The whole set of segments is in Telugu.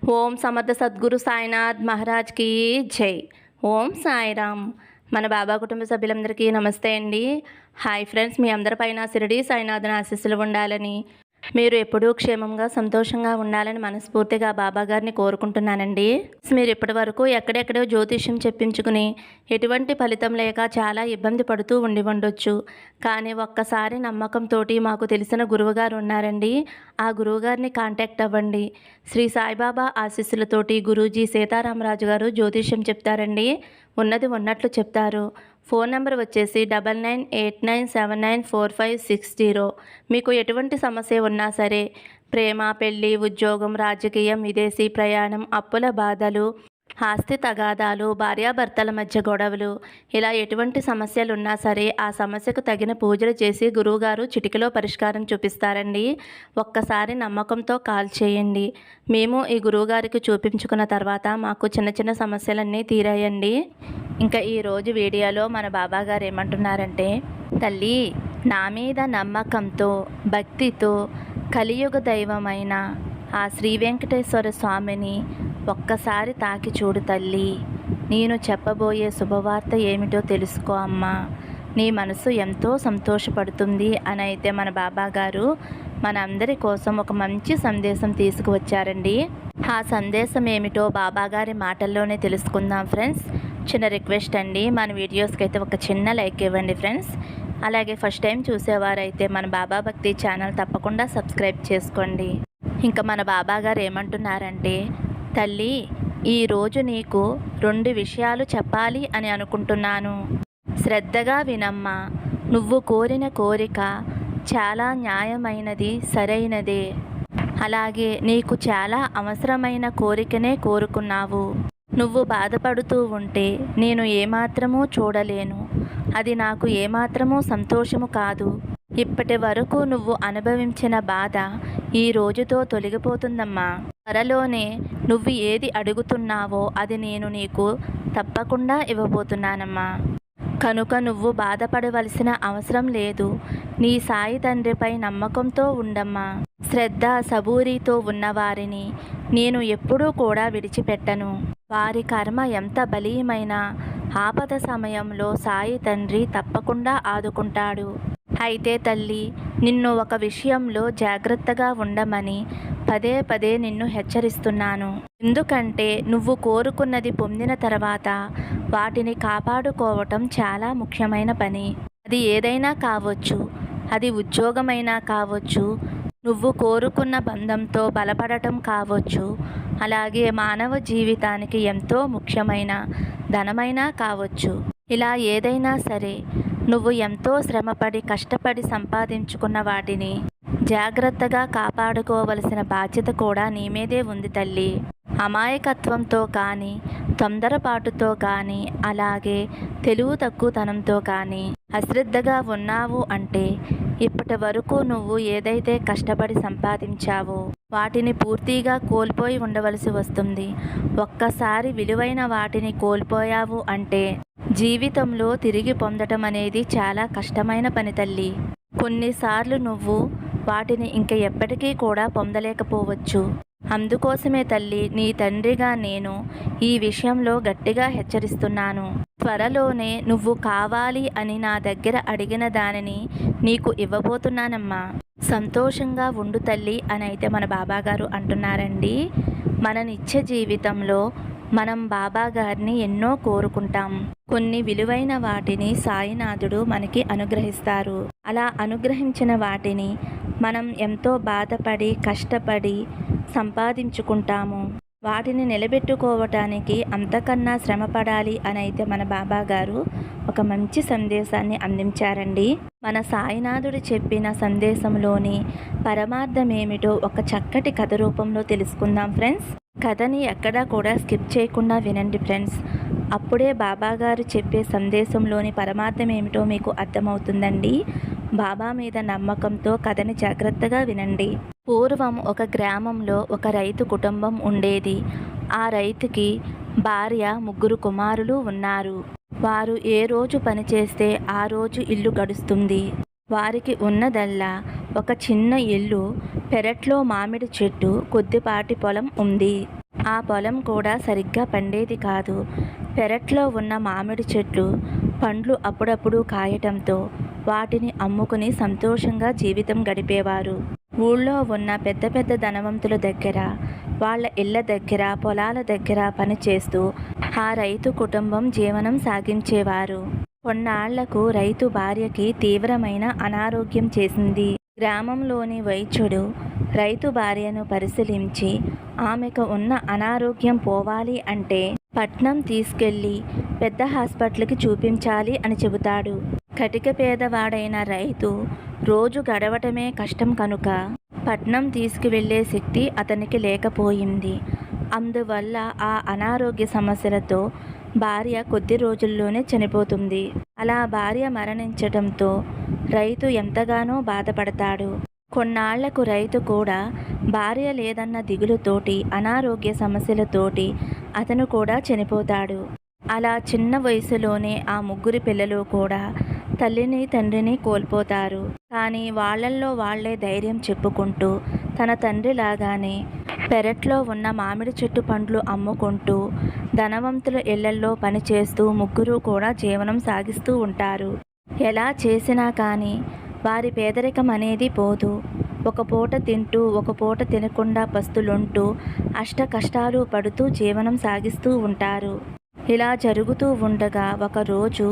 ఓం సమర్థ సద్గురు సాయినాథ్ మహారాజ్కి జై. ఓం సాయిరామ్. మన బాబా కుటుంబ సభ్యులందరికీ నమస్తే అండి. హాయ్ ఫ్రెండ్స్, మీ అందరిపైన షిరిడి సాయినాథన్ ఆశీస్సులు ఉండాలని, మీరు ఎప్పుడూ క్షేమంగా సంతోషంగా ఉండాలని మనస్ఫూర్తిగా బాబా గారిని కోరుకుంటున్నానండి. మీరు ఇప్పటి వరకు ఎక్కడెక్కడో జ్యోతిష్యం చెప్పించుకుని ఎటువంటి ఫలితం లేక చాలా ఇబ్బంది పడుతూ ఉండొచ్చు. కానీ ఒక్కసారి నమ్మకంతో మాకు తెలిసిన గురువుగారు ఉన్నారండి. ఆ గురువుగారిని కాంటాక్ట్ అవ్వండి. శ్రీ సాయిబాబా ఆశీస్సులతోటి గురూజీ సీతారామరాజు గారు జ్యోతిష్యం చెప్తారండి. ఉన్నది ఉన్నట్లు చెప్తారు. ఫోన్ నెంబర్ వచ్చేసి 9989794560. మీకు ఎటువంటి సమస్య ఉన్నా సరే, ప్రేమ, పెళ్ళి, ఉద్యోగం, రాజకీయం, విదేశీ ప్రయాణం, అప్పుల బాధలు, ఆస్తి తగాదాలు, భార్యాభర్తల మధ్య గొడవలు, ఇలా ఎటువంటి సమస్యలు ఉన్నా సరే ఆ సమస్యకు తగిన పూజలు చేసి గురువుగారు చిటికలో పరిష్కారం చూపిస్తారండి. ఒక్కసారి నమ్మకంతో కాల్ చేయండి. మేము ఈ గురువుగారికి చూపించుకున్న తర్వాత మాకు చిన్న చిన్న సమస్యలన్నీ తీరాయండి. ఇంకా ఈరోజు వీడియోలో మన బాబాగారు ఏమంటున్నారంటే, తల్లి, నా మీద నమ్మకంతో భక్తితో కలియుగ దైవమైన ఆ శ్రీ వెంకటేశ్వర స్వామిని ఒక్కసారి తాకి చూడు తల్లి. నేను చెప్పబోయే శుభవార్త ఏమిటో తెలుసుకో అమ్మా. నీ మనసు ఎంతో సంతోషపడుతుంది అని అయితే మన బాబా గారు మన అందరి కోసం ఒక మంచి సందేశం తీసుకువచ్చారండి. ఆ సందేశం ఏమిటో బాబా గారి మాటల్లోనే తెలుసుకుందాం ఫ్రెండ్స్. చిన్న రిక్వెస్ట్ అండి, మన వీడియోస్కి అయితే ఒక చిన్న లైక్ ఇవ్వండి ఫ్రెండ్స్. అలాగే ఫస్ట్ టైం చూసేవారైతే మన బాబా భక్తి ఛానల్ తప్పకుండా సబ్స్క్రైబ్ చేసుకోండి. ఇంకా మన బాబా గారు ఏమంటున్నారంటే, తల్లి, ఈరోజు నీకు 2 విషయాలు చెప్పాలి అని అనుకుంటున్నాను. శ్రద్ధగా వినమ్మా. నువ్వు కోరిన కోరిక చాలా న్యాయమైనది, సరైనదే. అలాగే నీకు చాలా అవసరమైన కోరికనే కోరుకున్నావు. నువ్వు బాధపడుతూ ఉంటే నేను ఏమాత్రమూ చూడలేను. అది నాకు ఏమాత్రమూ సంతోషము కాదు. ఇప్పటి వరకు నువ్వు అనుభవించిన బాధ ఈ రోజుతో తొలగిపోతుందమ్మా. త్వరలోనే నువ్వు ఏది అడుగుతున్నావో అది నేను నీకు తప్పకుండా ఇవ్వబోతున్నానమ్మా. కనుక నువ్వు బాధపడవలసిన అవసరం లేదు. నీ సాయి తండ్రిపై నమ్మకంతో ఉండమ్మా. శ్రద్ధ సబూరితో ఉన్నవారిని నేను ఎప్పుడూ కూడా విడిచిపెట్టను. వారి కర్మ ఎంత బలీయమైన ఆపద సమయంలో సాయి తండ్రి తప్పకుండా ఆదుకుంటాడు. అయితే తల్లి, నిన్ను ఒక విషయంలో జాగ్రత్తగా ఉండమని పదే పదే నిన్ను హెచ్చరిస్తున్నాను. ఎందుకంటే నువ్వు కోరుకున్నది పొందిన తర్వాత వాటిని కాపాడుకోవటం చాలా ముఖ్యమైన పని. అది ఏదైనా కావచ్చు. అది ఉద్యోగమైనా కావచ్చు, నువ్వు కోరుకున్న బంధంతో బలపడటం కావచ్చు, అలాగే మానవ జీవితానికి ఎంతో ముఖ్యమైన ధనమైనా కావచ్చు. ఇలా ఏదైనా సరే నువ్వు ఎంతో శ్రమపడి కష్టపడి సంపాదించుకున్న వాటిని జాగ్రత్తగా కాపాడుకోవలసిన బాధ్యత కూడా నీ మీదే ఉంది తల్లి. అమాయకత్వంతో కానీ, తొందరపాటుతో కానీ, అలాగే తెలివి తక్కువతనంతో కానీ అశ్రద్ధగా ఉన్నావు అంటే ఇప్పటి వరకు నువ్వు ఏదైతే కష్టపడి సంపాదించావో వాటిని పూర్తిగా కోల్పోయి ఉండవలసి వస్తుంది. ఒక్కసారి విలువైన వాటిని కోల్పోయావు అంటే జీవితంలో తిరిగి పొందటం అనేది చాలా కష్టమైన పని తల్లి. కొన్నిసార్లు నువ్వు వాటిని ఇంక ఎప్పటికీ కూడా పొందలేకపోవచ్చు. అందుకోసమే తల్లి, నీ తండ్రిగా నేను ఈ విషయంలో గట్టిగా హెచ్చరిస్తున్నాను. త్వరలోనే నువ్వు కావాలి అని నా దగ్గర అడిగిన దానిని నీకు ఇవ్వబోతున్నానమ్మా. సంతోషంగా ఉండు తల్లి అని అయితే మన బాబా గారు అంటున్నారండి. మన నిత్య జీవితంలో మనం బాబా గారిని ఎన్నో కోరుకుంటాం. కొన్ని విలువైన వాటిని సాయినాథుడు మనకి అనుగ్రహిస్తారు. అలా అనుగ్రహించిన వాటిని మనం ఎంతో బాధపడి కష్టపడి సంపాదించుకుంటాము. వాటిని నిలబెట్టుకోవటానికి అంతకన్నా శ్రమపడాలి అని అయితే మన బాబా గారు ఒక మంచి సందేశాన్ని అందించారండి. మన సాయినాథుడు చెప్పిన సందేశంలోని పరమార్థం ఏమిటో ఒక చక్కటి కథ రూపంలో తెలుసుకుందాం ఫ్రెండ్స్. కథని ఎక్కడా కూడా స్కిప్ చేయకుండా వినండి ఫ్రెండ్స్. అప్పుడే బాబా గారు చెప్పే సందేశంలోని పరమార్థం ఏమిటో మీకు అర్థమవుతుందండి. బాబా మీద నమ్మకంతో కథని జాగ్రత్తగా వినండి. పూర్వం ఒక గ్రామంలో ఒక రైతు కుటుంబం ఉండేది. ఆ రైతుకి భార్య, 3 కుమారులు ఉన్నారు. వారు ఏ రోజు పనిచేస్తే ఆ రోజు ఇల్లు గడుస్తుంది. వారికి ఉన్నదల్లా ఒక చిన్న ఇల్లు, పెరట్లో మామిడి చెట్టు, కొద్దిపాటి పొలం ఉంది. ఆ పొలం కూడా సరిగ్గా పండేది కాదు. పెరట్లో ఉన్న మామిడి చెట్లు పండ్లు అప్పుడప్పుడు కాయటంతో వాటిని అమ్ముకుని సంతోషంగా జీవితం గడిపేవారు. ఊళ్ళో ఉన్న పెద్ద పెద్ద ధనవంతుల దగ్గర, వాళ్ళ ఇళ్ళ దగ్గర, పొలాల దగ్గర పనిచేస్తూ ఆ రైతు కుటుంబం జీవనం సాగించేవారు. కొన్నాళ్లకు రైతు భార్యకి తీవ్రమైన అనారోగ్యం చేసింది. గ్రామంలోని వైద్యుడు రైతు భార్యను పరిశీలించి ఆమెకు ఉన్న అనారోగ్యం పోవాలి అంటే పట్నం తీసుకెళ్లి పెద్ద హాస్పిటల్కి చూపించాలి అని చెబుతాడు. కటిక పేదవాడైన రైతు రోజు గడవటమే కష్టం కనుక పట్నం తీసుకువెళ్లే శక్తి అతనికి లేకపోయింది. అందువల్ల ఆ అనారోగ్య సమస్యలతో భార్య కొద్ది రోజుల్లోనే చనిపోతుంది. అలా భార్య మరణించడంతో రైతు ఎంతగానో బాధపడతాడు. కొన్నాళ్లకు రైతు కూడా భార్య లేదన్న దిగులుతోటి, అనారోగ్య సమస్యలతోటి అతను కూడా చనిపోతాడు. అలా చిన్న వయసులోనే ఆ ముగ్గురి పిల్లలు కూడా తల్లిని తండ్రిని కోల్పోతారు. కానీ వాళ్ళల్లో వాళ్లే ధైర్యం చెప్పుకుంటూ తన తండ్రి లాగానే పెరట్లో ఉన్న మామిడి చెట్టు పండ్లు అమ్ముకుంటూ ధనవంతుల ఇళ్లల్లో పనిచేస్తూ ముగ్గురు కూడా జీవనం సాగిస్తూ ఉంటారు. ఎలా చేసినా కానీ వారి పేదరికం అనేది పోదు. ఒక పూట తింటూ ఒక పూట తినకుండా పస్తులుంటూ అష్ట కష్టాలు పడుతూ జీవనం సాగిస్తూ ఉంటారు. ఇలా జరుగుతూ ఉండగా ఒకరోజు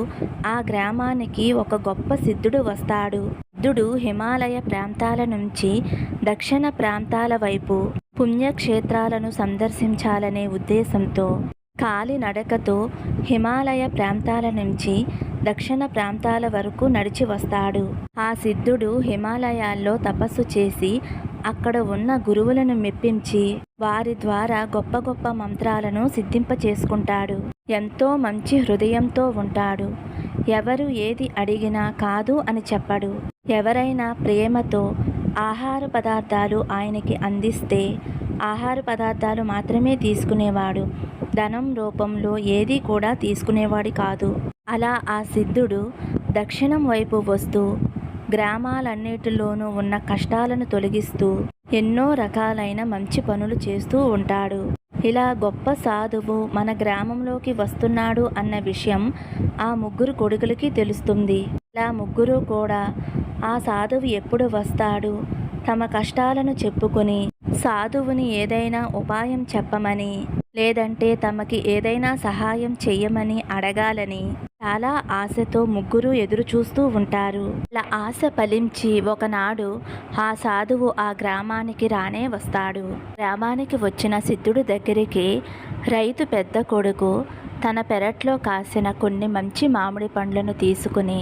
ఆ గ్రామానికి ఒక గొప్ప సిద్ధుడు వస్తాడు. సిద్ధుడు హిమాలయ ప్రాంతాల నుంచి దక్షిణ ప్రాంతాల వైపు పుణ్యక్షేత్రాలను సందర్శించాలనే ఉద్దేశంతో కాలినడకతో హిమాలయ ప్రాంతాల నుంచి దక్షిణ ప్రాంతాల వరకు నడిచి వస్తాడు. ఆ సిద్ధుడు హిమాలయాల్లో తపస్సు చేసి అక్కడ ఉన్న గురువులను మెప్పించి వారి ద్వారా గొప్ప గొప్ప మంత్రాలను సిద్ధింపచేసుకుంటాడు. ఎంతో మంచి హృదయంతో ఉంటాడు. ఎవరు ఏది అడిగినా కాదు అని చెప్పడు. ఎవరైనా ప్రేమతో ఆహార పదార్థాలు ఆయనకి అందిస్తే ఆహార పదార్థాలు మాత్రమే తీసుకునేవాడు. ధనం రూపంలో ఏది కూడా తీసుకునేవాడు కాదు. అలా ఆ సిద్ధుడు దక్షిణం వైపు వస్తూ గ్రామాలన్నిటిలోనూ ఉన్న కష్టాలను తొలగిస్తూ ఎన్నో రకాలైన మంచి పనులు చేస్తూ ఉంటాడు. ఇలా గొప్ప సాధువు మన గ్రామంలోకి వస్తున్నాడు అన్న విషయం ఆ ముగ్గురు కొడుకులకి తెలుస్తుంది. ఇలా ముగ్గురు కూడా ఆ సాధువు ఎప్పుడు వస్తాడు, తమ కష్టాలను చెప్పుకొని సాధువుని ఏదైనా ఉపాయం చెప్పమని, లేదంటే తమకి ఏదైనా సహాయం చెయ్యమని అడగాలని చాలా ఆశతో ముగ్గురు ఎదురు చూస్తూ ఉంటారు. అలా ఆశ ఫలించి ఒకనాడు ఆ సాధువు ఆ గ్రామానికి రానే వస్తాడు. గ్రామానికి వచ్చిన సిద్ధుడి దగ్గరికి రైతు పెద్ద కొడుకు తన పెరట్లో కాసిన కొన్ని మంచి మామిడి పండ్లను తీసుకుని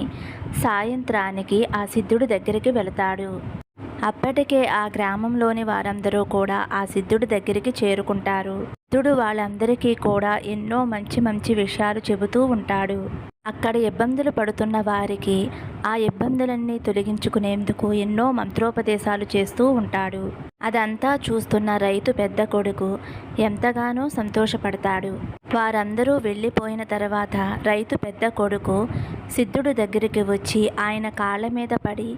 సాయంత్రానికి ఆ సిద్ధుడి దగ్గరికి వెళతాడు. అప్పటికే ఆ గ్రామంలోని వారందరూ కూడా ఆ సిద్ధుడి దగ్గరికి చేరుకుంటారు. సిద్ధుడు వాళ్ళందరికీ కూడా ఎన్నో మంచి మంచి విషయాలు చెబుతూ ఉంటాడు. అక్కడ ఇబ్బందులు పడుతున్న వారికి ఆ ఇబ్బందులన్నీ తొలగించుకునేందుకు ఎన్నో మంత్రోపదేశాలు చేస్తూ ఉంటాడు. అదంతా చూస్తున్న రైతు పెద్ద కొడుకు ఎంతగానో సంతోషపడతాడు. వారందరూ వెళ్ళిపోయిన తర్వాత రైతు పెద్ద కొడుకు సిద్ధుడు దగ్గరికి వచ్చి ఆయన కాళ్ళ మీద పడి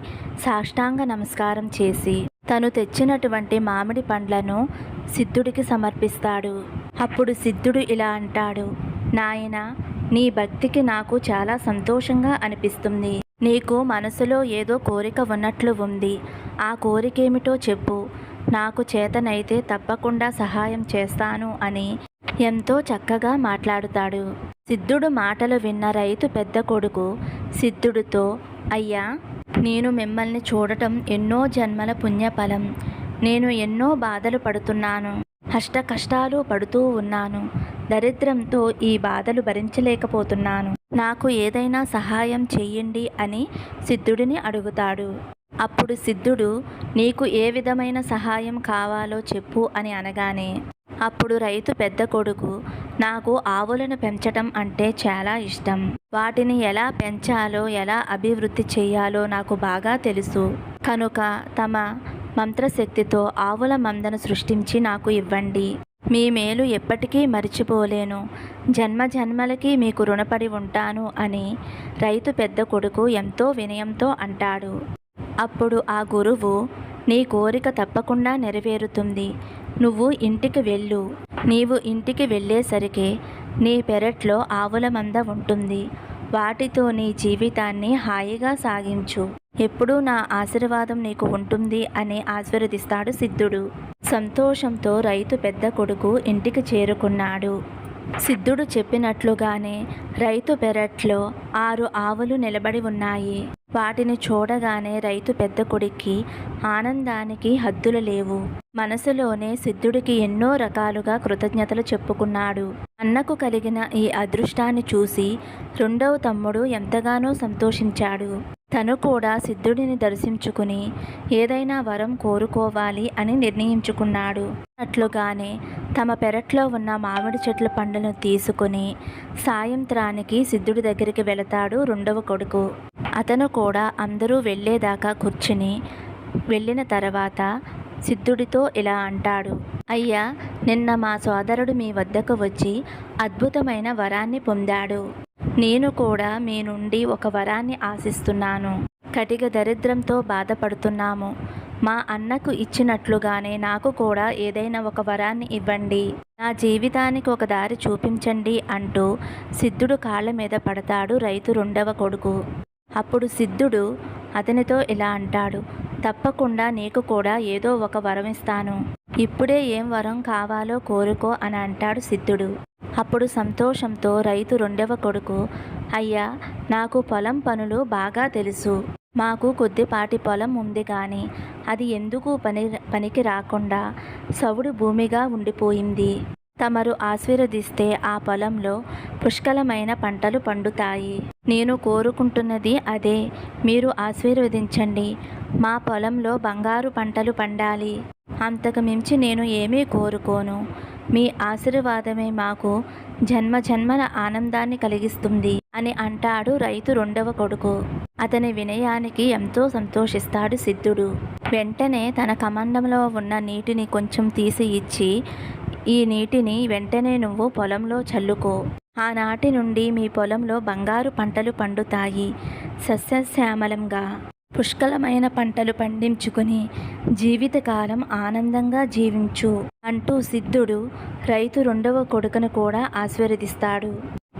సాష్టాంగ నమస్కారం చేసి తను తెచ్చినటువంటి మామిడి పండ్లను సిద్ధుడికి సమర్పిస్తాడు. అప్పుడు సిద్ధుడు ఇలా అంటాడు, నాయనా, నీ భక్తికి నాకు చాలా సంతోషంగా అనిపిస్తుంది. నీకు మనసులో ఏదో కోరిక ఉన్నట్లు ఉంది. ఆ కోరికేమిటో చెప్పు, నాకు చేతనైతే తప్పకుండా సహాయం చేస్తాను అని ఎంతో చక్కగా మాట్లాడుతాడు. సిద్ధుడు మాటలు విన్న రైతు పెద్ద కొడుకు సిద్ధుడితో, అయ్యా, నేను మిమ్మల్ని చూడటం ఎన్నో జన్మల పుణ్యఫలం. నేను ఎన్నో బాధలు పడుతున్నాను, అష్ట కష్టాలు పడుతూ ఉన్నాను. దరిద్రంతో ఈ బాధలు భరించలేకపోతున్నాను. నాకు ఏదైనా సహాయం చెయ్యండి అని సిద్ధుడిని అడుగుతాడు. అప్పుడు సిద్ధుడు, నీకు ఏ విధమైన సహాయం కావాలో చెప్పు అని అనగానే అప్పుడు రైతు పెద్ద కొడుకు, నాకు ఆవులను పెంచటం అంటే చాలా ఇష్టం. వాటిని ఎలా పెంచాలో, ఎలా అభివృద్ధి చేయాలో నాకు బాగా తెలుసు. కనుక తమ మంత్రశక్తితో ఆవుల మందను సృష్టించి నాకు ఇవ్వండి. మీ మేలు ఎప్పటికీ మరిచిపోలేను. జన్మ జన్మలకి మీకు రుణపడి ఉంటాను అని రైతు పెద్ద కొడుకు ఎంతో వినయంతో అంటాడు. అప్పుడు ఆ గురువు, నీ కోరిక తప్పకుండా నెరవేరుతుంది. నువ్వు ఇంటికి వెళ్ళు. నీవు ఇంటికి వెళ్ళేసరికి నీ పెరట్లో ఆవుల మంద ఉంటుంది. వాటితో నీ జీవితాన్ని హాయిగా సాగించు. ఎప్పుడూ నా ఆశీర్వాదం నీకు ఉంటుంది అని ఆశీర్వదిస్తాడు సిద్ధుడు. సంతోషంతో రైతు పెద్ద కొడుకు ఇంటికి చేరుకున్నాడు. సిద్ధుడు చెప్పినట్లుగానే రైతు పెరట్లో 6 ఆవులు నిలబడి ఉన్నాయి. వాటిని చూడగానే రైతు పెద్ద కొడుక్కి ఆనందానికి హద్దులు లేవు. మనసులోనే సిద్ధుడికి ఎన్నో రకాలుగా కృతజ్ఞతలు చెప్పుకున్నాడు. అన్నకు కలిగిన ఈ అదృష్టాన్ని చూసి రెండవ తమ్ముడు ఎంతగానో సంతోషించాడు. తను కూడా సిద్ధుడిని దర్శించుకుని ఏదైనా వరం కోరుకోవాలి అని నిర్ణయించుకున్నాడు. అట్లుగానే తమ పెరట్లో ఉన్న మామిడి చెట్ల పండ్లను తీసుకుని సాయంత్రానికి సిద్ధుడి దగ్గరికి వెళతాడు రెండవ కొడుకు. అతను కూడా అందరూ వెళ్ళేదాకా కూర్చుని వెళ్ళిన తర్వాత సిద్ధుడితో ఇలా అంటాడు. అయ్యా, నిన్న మా సోదరుడు మీ వద్దకు వచ్చి అద్భుతమైన వరాన్ని పొందాడు. నేను కూడా మీ నుండి ఒక వరాన్ని ఆశిస్తున్నాను. కటిక దరిద్రంతో బాధపడుతున్నాము. మా అన్నకు ఇచ్చినట్లుగానే నాకు కూడా ఏదైనా ఒక వరాన్ని ఇవ్వండి. నా జీవితానికి ఒక దారి చూపించండి అంటూ సిద్ధుడు కాళ్ళ మీద పడతాడు రైతు రెండవ కొడుకు. అప్పుడు సిద్ధుడు అతనితో ఇలా అంటాడు. తప్పకుండా నీకు కూడా ఏదో ఒక వరం ఇస్తాను. ఇప్పుడే ఏం వరం కావాలో కోరుకో అని అంటాడు సిద్ధుడు. అప్పుడు సంతోషంతో రైతు రెండవ కొడుకు, అయ్యా, నాకు పొలం పనులు బాగా తెలుసు. మాకు కొద్దిపాటి పొలం ఉంది కానీ అది ఎందుకు పనికి రాకుండా సవుడు భూమిగా ఉండిపోయింది. తమరు ఆశీర్వదిస్తే ఆ పొలంలో పుష్కలమైన పంటలు పండుతాయి. నేను కోరుకుంటున్నది అదే. మీరు ఆశీర్వదించండి. మా పొలంలో బంగారు పంటలు పండాలి. అంతకు మించి నేను ఏమీ కోరుకోను. మీ ఆశీర్వాదమే మాకు జన్మ జన్మల ఆనందాన్ని కలిగిస్తుంది అని అంటాడు రైతు రెండవ కొడుకు. అతని వినయానికి ఎంతో సంతోషిస్తాడు సిద్ధుడు. వెంటనే తన కమండంలో ఉన్న నీటిని కొంచెం తీసి ఇచ్చి, ఈ నీటిని వెంటనే నువ్వు పొలంలో చల్లుకో. ఆనాటి నుండి మీ పొలంలో బంగారు పంటలు పండుతాయి. సస్యశ్యామలంగా పుష్కలమైన పంటలు పండించుకుని జీవితకాలం ఆనందంగా జీవించు అంటూ సిద్ధుడు రైతు రెండవ కొడుకును కూడా ఆశీర్వదిస్తాడు.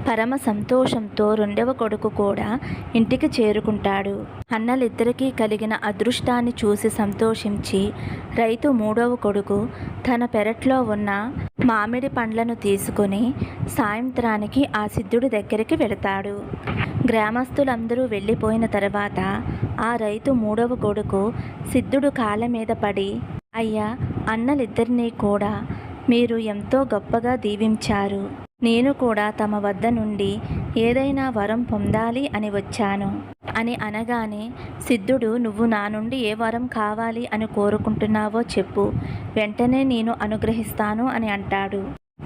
పరమ సంతోషంతో రెండవ కొడుకు కూడా ఇంటికి చేరుకుంటాడు. అన్నలిద్దరికీ కలిగిన అదృష్టాన్ని చూసి సంతోషించి రైతు మూడవ కొడుకు తన పెరట్లో ఉన్న మామిడి పండ్లను తీసుకొని సాయంత్రానికి ఆ సిద్ధుడి దగ్గరికి వెళతాడు. గ్రామస్తులందరూ వెళ్ళిపోయిన తర్వాత ఆ రైతు మూడవ కొడుకు సిద్ధుడు కాళ్ళ మీద పడి, అయ్యా, అన్నలిద్దరినీ కూడా మీరు ఎంతో గొప్పగా దీవించారు. నేను కూడా తమ వద్ద నుండి ఏదైనా వరం పొందాలి అని వచ్చాను అని అనగానే సిద్ధుడు, నువ్వు నా నుండి ఏ వరం కావాలి అని కోరుకుంటున్నావో చెప్పు, వెంటనే నేను అనుగ్రహిస్తాను అని అంటాడు.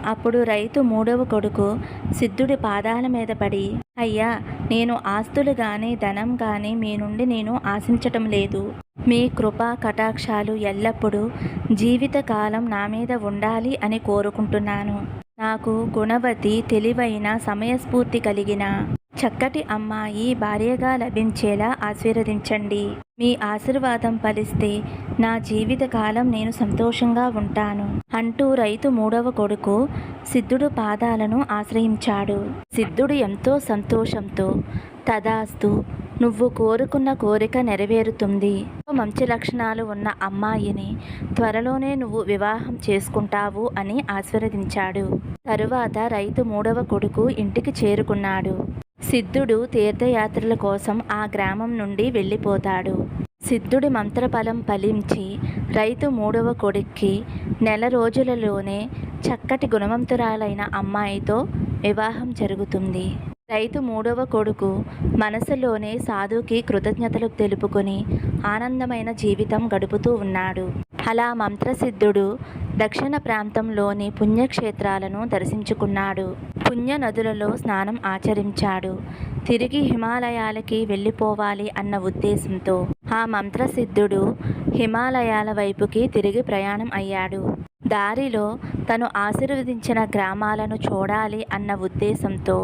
అప్పుడు రైతు మూడవ కొడుకు సిద్ధుడి పాదాల మీద పడి, అయ్యా, నేను ఆస్తులు కానీ ధనం కానీ మీ నుండి నేను ఆశించటం లేదు. మీ కృపా కటాక్షాలు ఎల్లప్పుడూ జీవితకాలం నా మీద ఉండాలి అని కోరుకుంటున్నాను. నాకు గుణవతి, తెలివైన, సమయస్ఫూర్తి కలిగిన చక్కటి అమ్మాయి భార్యగా లభించేలా ఆశీర్వదించండి. మీ ఆశీర్వాదం ఫలిస్తే నా జీవితకాలం నేను సంతోషంగా ఉంటాను అంటూ రైతు మూడవ కొడుకు సిద్ధుడు పాదాలను ఆశ్రయించాడు. సిద్ధుడు ఎంతో సంతోషంతో, తదాస్తు, నువ్వు కోరుకున్న కోరిక నెరవేరుతుంది. మంచి లక్షణాలు ఉన్న అమ్మాయిని త్వరలోనే నువ్వు వివాహం చేసుకుంటావు అని ఆశీర్వదించాడు. తరువాత రైతు మూడవ కొడుకు ఇంటికి చేరుకున్నాడు. సిద్ధుడు తీర్థయాత్రల కోసం ఆ గ్రామం నుండి వెళ్ళిపోతాడు. సిద్ధుడి మంత్రఫలం ఫలించి రైతు మూడవ కొడుక్కి నెల రోజులలోనే చక్కటి గుణవంతురాలైన అమ్మాయితో వివాహం జరుగుతుంది. రైతు మూడవ కొడుకు మనసులోనే సాధుకి కృతజ్ఞతలు తెలుపుకొని ఆనందమైన జీవితం గడుపుతూ ఉన్నాడు. అలా మంత్రసిద్ధుడు దక్షిణ ప్రాంతంలోని పుణ్యక్షేత్రాలను దర్శించుకున్నాడు. పుణ్య నదులలో స్నానం ఆచరించాడు. తిరిగి హిమాలయాలకి వెళ్ళిపోవాలి అన్న ఉద్దేశంతో ఆ మంత్రసిద్ధుడు హిమాలయాల వైపుకి తిరిగి ప్రయాణం అయ్యాడు. దారిలో తను ఆశీర్వదించిన గ్రామాలను చూడాలి అన్న ఉద్దేశంతో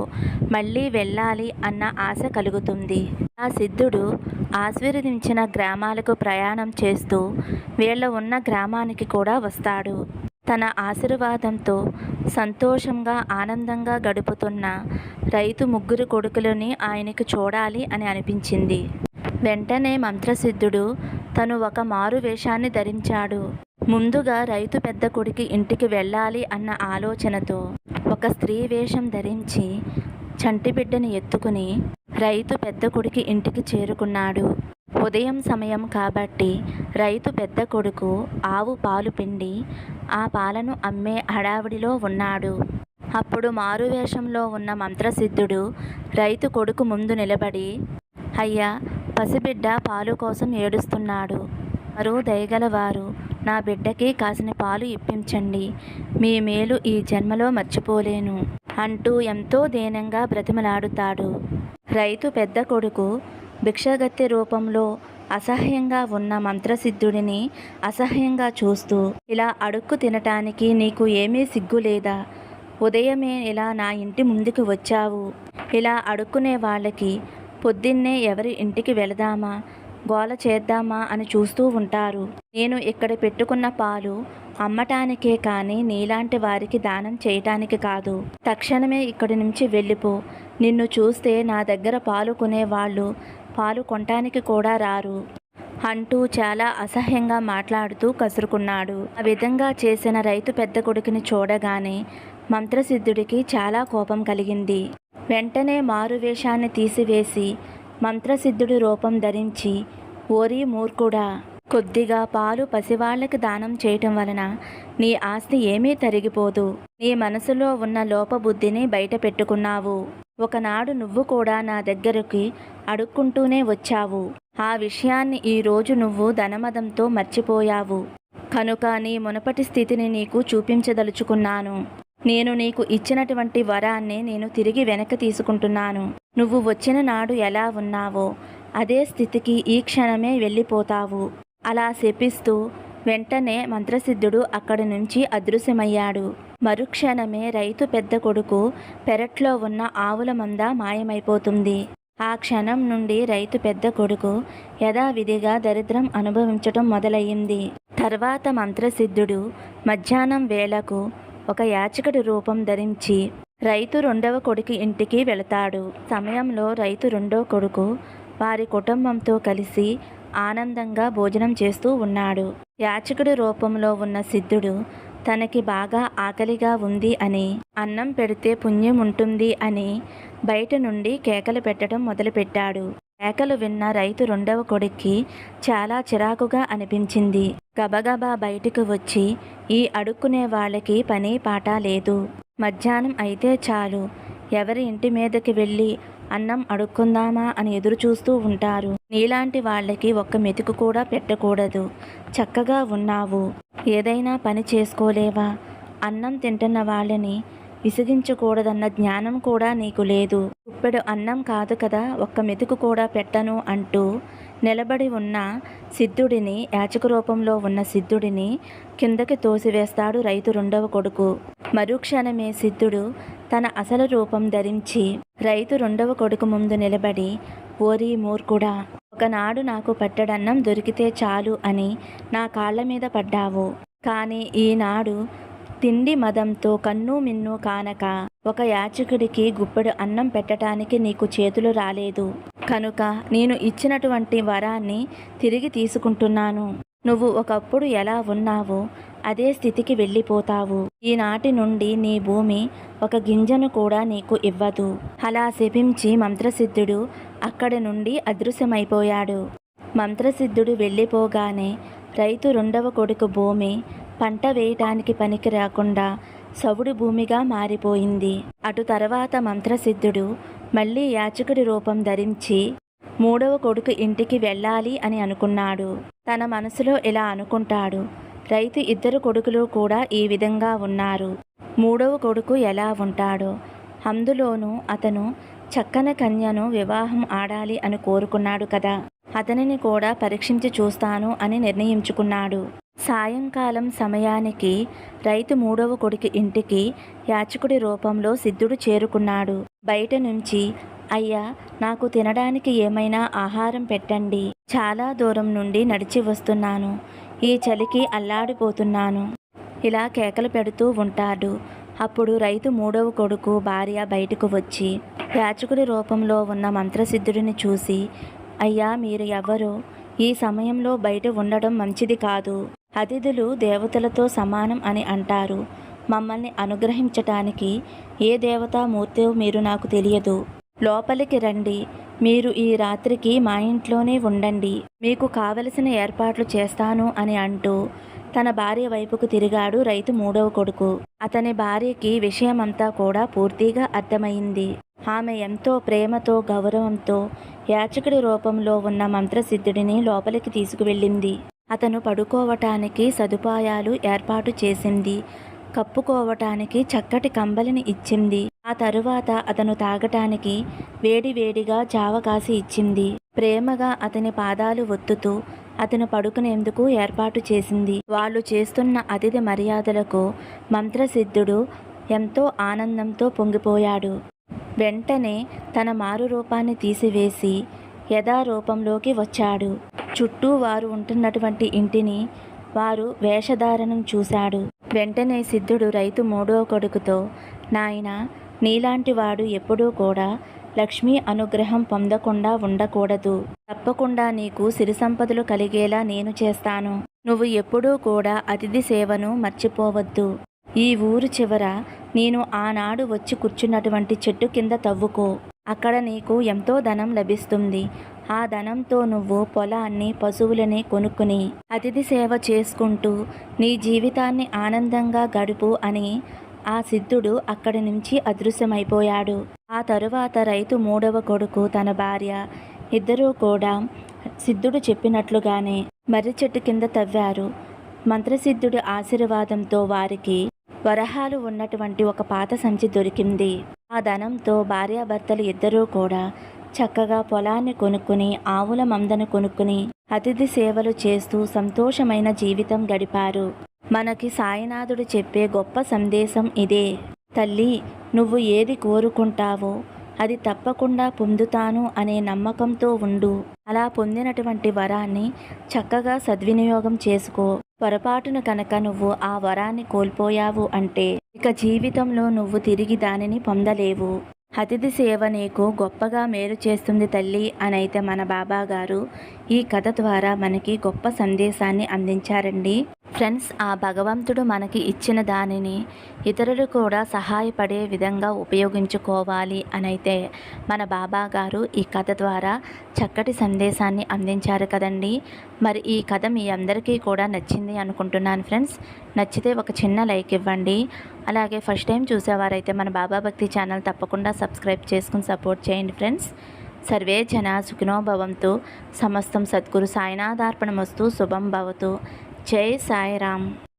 మళ్ళీ వెళ్ళాలి అన్న ఆశ కలుగుతుంది. ఆ సిద్ధుడు ఆశీర్వదించిన గ్రామాలకు ప్రయాణం చేస్తూ వీళ్ళ ఉన్న గ్రామానికి కూడా వస్తాడు. తన ఆశీర్వాదంతో సంతోషంగా ఆనందంగా గడుపుతున్న రైతు ముగ్గురు కొడుకులని ఆయనకు చూడాలి అని అనిపించింది. వెంటనే మంత్రసిద్ధుడు తను ఒక మారు వేషాన్ని ధరించాడు. ముందుగా రైతు పెద్ద కొడుకు ఇంటికి వెళ్ళాలి అన్న ఆలోచనతో ఒక స్త్రీ వేషం ధరించి చంటి బిడ్డని ఎత్తుకుని రైతు పెద్ద కొడుకు ఇంటికి చేరుకున్నాడు. ఉదయం సమయం కాబట్టి రైతు పెద్ద కొడుకు ఆవు పాలు పిండి ఆ పాలను అమ్మే హడావిడిలో ఉన్నాడు. అప్పుడు మారువేషంలో ఉన్న మంత్రసిద్ధుడు రైతు కొడుకు ముందు నిలబడి, అయ్యా, పసిబిడ్డ పాలు కోసం ఏడుస్తున్నాడు. మరో దయగలవారు నా బిడ్డకి కాసిన పాలు ఇప్పించండి. మీ మేలు ఈ జన్మలో మర్చిపోలేను అంటూ ఎంతో దీనంగా బ్రతిమలాడుతాడు. రైతు పెద్ద కొడుకు భిక్షగత్తె రూపంలో అసహ్యంగా ఉన్న మంత్రసిద్ధుడిని అసహ్యంగా చూస్తూ, ఇలా అడుక్కు తినటానికి నీకు ఏమీ సిగ్గు లేదా? ఉదయమే ఇలా నా ఇంటి ముందుకు వచ్చావు. ఇలా అడుక్కునే వాళ్ళకి పొద్దున్నే ఎవరి ఇంటికి వెళదామా, గోల చేద్దామా అని చూస్తూ ఉంటారు. నేను ఇక్కడ పెట్టుకున్న పాలు అమ్మటానికే కానీ నీలాంటి వారికి దానం చేయటానికి కాదు. తక్షణమే ఇక్కడి నుంచి వెళ్ళిపో. నిన్ను చూస్తే నా దగ్గర పాలు కొనేవాళ్ళు పాలు కొనటానికి కూడా రారు అంటూ చాలా అసహ్యంగా మాట్లాడుతూ కసురుకున్నాడు. ఆ విధంగా చేసిన రైతు పెద్ద కొడుకుని చూడగానే మంత్రసిద్ధుడికి చాలా కోపం కలిగింది. వెంటనే మారువేషాన్ని తీసివేసి మంత్రసిద్ధుడి రూపం ధరించి, ఓరి మూర్ఖుడా, కొద్దిగా పాలు పసివాళ్లకు దానం చేయటం వలన నీ ఆస్తి ఏమీ తరిగిపోదు. నీ మనసులో ఉన్న లోపబుద్ధిని బయట పెట్టుకున్నావు. ఒకనాడు నువ్వు కూడా నా దగ్గరికి అడుక్కుంటూనే వచ్చావు. ఆ విషయాన్ని ఈరోజు నువ్వు ధనమదంతో మర్చిపోయావు. కనుక నీ మునపటి స్థితిని నీకు చూపించదలుచుకున్నాను. నేను నీకు ఇచ్చినటువంటి వరాన్ని నేను తిరిగి వెనక్కి తీసుకుంటున్నాను. నువ్వు వచ్చిన నాడు ఎలా ఉన్నావో అదే స్థితికి ఈ క్షణమే వెళ్ళిపోతావు. అలా శపిస్తూ వెంటనే మంత్రసిద్ధుడు అక్కడి నుంచి అదృశ్యమయ్యాడు. మరుక్షణమే రైతు పెద్ద కొడుకు పెరట్లో ఉన్న ఆవుల మంద మాయమైపోతుంది. ఆ క్షణం నుండి రైతు పెద్ద కొడుకు యథావిధిగా దరిద్రం అనుభవించటం మొదలయ్యింది. తర్వాత మంత్రసిద్ధుడు మధ్యాహ్నం వేళకు ఒక యాచకుడి రూపం ధరించి రైతు రెండవ కొడుకు ఇంటికి వెళతాడు. సమయంలో రైతు రెండో కొడుకు వారి కుటుంబంతో కలిసి ఆనందంగా భోజనం చేస్తూ ఉన్నాడు. యాచకుడి రూపంలో ఉన్న సిద్ధుడు తనకి బాగా ఆకలిగా ఉంది అని, అన్నం పెడితే పుణ్యం ఉంటుంది అని బయట నుండి కేకలు పెట్టడం మొదలుపెట్టాడు. కేకలు విన్న రైతు రెండవ కొడుక్కి చాలా చిరాకుగా అనిపించింది. గబగబా బయటకు వచ్చి, ఈ అడుక్కునే వాళ్ళకి పని పాట లేదు. మధ్యాహ్నం అయితే చాలు ఎవరి ఇంటి మీదకి వెళ్ళి అన్నం అడుక్కుందామా అని ఎదురు చూస్తూ ఉంటారు. నీలాంటి వాళ్ళకి ఒక్క మెతుకు కూడా పెట్టకూడదు. చక్కగా ఉన్నావు, ఏదైనా పని చేసుకోలేవా? అన్నం తింటున్న వాళ్ళని విసిగించకూడదన్న జ్ఞానం కూడా నీకు లేదు. ఇప్పుడు అన్నం కాదు కదా, ఒక్క మెతుకు కూడా పెట్టను అంటూ నిలబడి ఉన్న సిద్ధుడిని, యాచక రూపంలో ఉన్న సిద్ధుడిని కిందకి తోసివేస్తాడు రైతు రెండవ కొడుకు. మరుక్షణమే సిద్ధుడు తన అసలు రూపం ధరించి రైతు రెండవ కొడుకు ముందు నిలబడి, ఓరి మూర్ఖుడా, ఒకనాడు నాకు పట్టడన్నం దొరికితే చాలు అని నా కాళ్ళ మీద పడ్డావు. కానీ ఈనాడు తిండి మదంతో కన్ను మిన్ను కానక ఒక యాచకుడికి గుప్పెడు అన్నం పెట్టడానికి నీకు చేతులు రాలేదు. కనుక నేను ఇచ్చినటువంటి వరాన్ని తిరిగి తీసుకుంటున్నాను. నువ్వు ఒకప్పుడు ఎలా ఉన్నావో అదే స్థితికి వెళ్ళిపోతావు. ఈనాటి నుండి నీ భూమి ఒక గింజను కూడా నీకు ఇవ్వదు. అలా శపించి మంత్రసిద్ధుడు అక్కడి నుండి అదృశ్యమైపోయాడు. మంత్రసిద్ధుడు వెళ్ళిపోగానే రైతు రెండవ కొడుకు భూమి పంట వేయటానికి పనికి రాకుండా సవుడు భూమిగా మారిపోయింది. అటు తర్వాత మంత్రసిద్ధుడు మళ్ళీ యాచకుడి రూపం ధరించి మూడవ కొడుకు ఇంటికి వెళ్ళాలి అని అనుకున్నాడు. తన మనసులో ఇలా అనుకుంటాడు, రైతు ఇద్దరు కొడుకులు కూడా ఈ విధంగా ఉన్నారు. మూడవ కొడుకు ఎలా ఉంటాడో, అందులోనూ అతను చక్కని కన్యను వివాహం ఆడాలి అని కోరుకున్నాడు కదా, అతనిని కూడా పరీక్షించి చూస్తాను అని నిర్ణయించుకున్నాడు. సాయంకాలం సమయానికి రైతు మూడవ కొడుకు ఇంటికి యాచకుడి రూపంలో సిద్ధుడు చేరుకున్నాడు. బయట నుంచి, అయ్యా, నాకు తినడానికి ఏమైనా ఆహారం పెట్టండి. చాలా దూరం నుండి నడిచి వస్తున్నాను. ఈ చలికి అల్లాడిపోతున్నాను. ఇలా కేకలు పెడుతూ ఉంటాడు. అప్పుడు రైతు మూడవ కొడుకు భార్య బయటకు వచ్చి యాచకుడి రూపంలో ఉన్న మంత్రసిద్ధుడిని చూసి, అయ్యా, మీరు ఎవరు? ఈ సమయంలో బయట ఉండడం మంచిది కాదు. అతిథులు దేవతలతో సమానం అని అంటారు. మమ్మల్ని అనుగ్రహించటానికి ఏ దేవతామూర్తో మీరు నాకు తెలియదు. లోపలికి రండి. మీరు ఈ రాత్రికి మా ఇంట్లోనే ఉండండి. మీకు కావలసిన ఏర్పాట్లు చేస్తాను అని అంటూ తన భార్య వైపుకు తిరిగాడు రైతు మూడవ కొడుకు. అతని భార్యకి విషయమంతా కూడా పూర్తిగా అర్థమైంది. ఆమె ఎంతో ప్రేమతో గౌరవంతో యాచకుడి రూపంలో ఉన్న మంత్రసిద్ధుడిని లోపలికి తీసుకువెళ్ళింది. అతను పడుకోవటానికి సదుపాయాలు ఏర్పాటు చేసింది. కప్పుకోవటానికి చక్కటి కంబలిని ఇచ్చింది. ఆ తరువాత అతను తాగటానికి వేడివేడిగా జావ కాసి ఇచ్చింది. ప్రేమగా అతని పాదాలు ఒత్తుతూ అతను పడుకునేందుకు ఏర్పాటు చేసింది. వాళ్ళు చేస్తున్న అతిథి మర్యాదలకు మంత్రసిద్ధుడు ఎంతో ఆనందంతో పొంగిపోయాడు. వెంటనే తన మారు రూపాన్ని తీసివేసి యథారూపంలోకి వచ్చాడు. చుట్టూ వారు ఉంటున్నటువంటి ఇంటిని, వారు వేషధారణం చూశాడు. వెంటనే సిద్ధుడు రైతు మూడో కొడుకుతో, నాయనా, నీలాంటి వాడు ఎప్పుడూ కూడా లక్ష్మీ అనుగ్రహం పొందకుండా ఉండకూడదు. తప్పకుండా నీకు సిరి సంపదలు కలిగేలా నేను చేస్తాను. నువ్వు ఎప్పుడూ కూడా అతిథి సేవను మర్చిపోవద్దు. ఈ ఊరు చివర నేను ఆనాడు వచ్చి కూర్చున్నటువంటి చెట్టు కింద తవ్వుకో. అక్కడ నీకు ఎంతో ధనం లభిస్తుంది. ఆ ధనంతో నువ్వు పొలాన్ని, పశువులని కొనుక్కుని అతిథి సేవ చేసుకుంటూ నీ జీవితాన్ని ఆనందంగా గడుపు అని ఆ సిద్ధుడు అక్కడి నుంచి అదృశ్యమైపోయాడు. ఆ తరువాత రైతు మూడవ కొడుకు, తన భార్య ఇద్దరూ కూడా సిద్ధుడు చెప్పినట్లుగానే మర్రి చెట్టు కింద తవ్వారు. మంత్రసిద్ధుడి ఆశీర్వాదంతో వారికి వరహాలు ఉన్నటువంటి ఒక పాత సంచి దొరికింది. ఆ ధనంతో భార్యాభర్తలు ఇద్దరూ కూడా చక్కగా పొలాన్ని కొనుక్కుని, ఆవుల మందను కొనుక్కుని అతిథి సేవలు చేస్తూ సంతోషమైన జీవితం గడిపారు. మనకి సాయినాథుడు చెప్పే గొప్ప సందేశం ఇదే. తల్లి, నువ్వు ఏది కోరుకుంటావో అది తప్పకుండా పొందుతాను అనే నమ్మకంతో ఉండు. అలా పొందినటువంటి వరాన్ని చక్కగా సద్వినియోగం చేసుకో. పొరపాటున కనుక నువ్వు ఆ వరాన్ని కోల్పోయావు అంటే ఇక జీవితంలో నువ్వు తిరిగి దానిని పొందలేవు. అతిథి సేవ నీకు గొప్పగా మేలు చేస్తుంది తల్లి అనైతే మన బాబాగారు ఈ కథ ద్వారా మనకి గొప్ప సందేశాన్ని అందించారండి. ఫ్రెండ్స్, ఆ భగవంతుడు మనకి ఇచ్చిన దానిని ఇతరులు కూడా సహాయపడే విధంగా ఉపయోగించుకోవాలి అనైతే మన బాబాగారు ఈ కథ ద్వారా చక్కటి సందేశాన్ని అందించారు కదండి. మరి ఈ కథ మీ అందరికీ కూడా నచ్చింది అనుకుంటున్నాను ఫ్రెండ్స్. నచ్చితే ఒక చిన్న లైక్ ఇవ్వండి. అలాగే ఫస్ట్ టైం చూసేవారైతే మన బాబా భక్తి ఛానల్ తప్పకుండా సబ్స్క్రైబ్ చేసుకుని సపోర్ట్ చేయండి ఫ్రెండ్స్. సర్వే జన సుఖినో భవంతు. సమస్తం సద్గురు సాయినాథార్పణమస్తు. శుభం భవతు. జై సాయిరామ్.